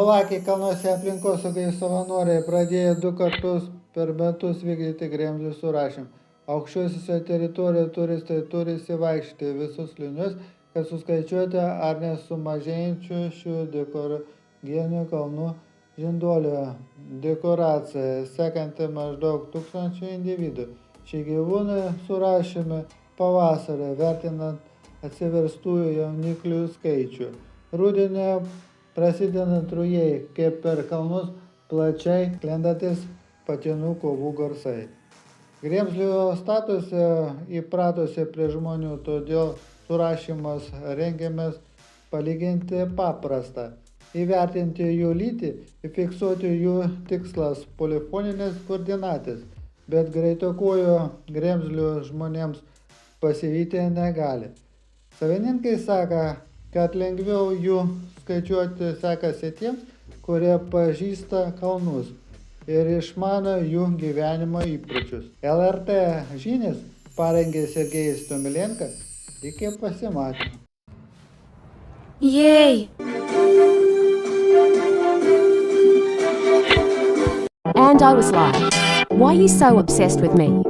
Slovakijos kalnuose aplinkosaugai savanoriai pradėjo 2 kartus per metus vykdyti gremžlių surašymą. Aukščiausiose teritorijoje turistai turi įsivaikščioti visus slėnius, kad suskaičiuoti ar nesumažėjančių šių dekorogenių kalnų žinduolių dekoracija, sekanti maždaug 1000 individų. Šie gyvūnai surašomi pavasarį, vertinant atsiverstųjų jauniklių skaičių. Rudenį prasidedant rujai, kaip per kalnus plačiai sklendantis patinų kovų garsai. Gremžlių statuose įpratusi prie žmonių, todėl surašymas rengiamas palyginti paprasta. Įvertinti jų lytį, įfiksuoti jų tikslas polifoninės koordinatės, bet greitokojų gremžlių žmonėms pasivyti negali. Savininkai sako, kad lengviau jų skaičiuoti sekasi tiems, kurie pažįsta kalnus ir išmano jų gyvenimo įpročius. LRT žinias parengė Sergejus Tomilenko. Iki pasimatymo. Yay! And I was like, why are you so obsessed with me?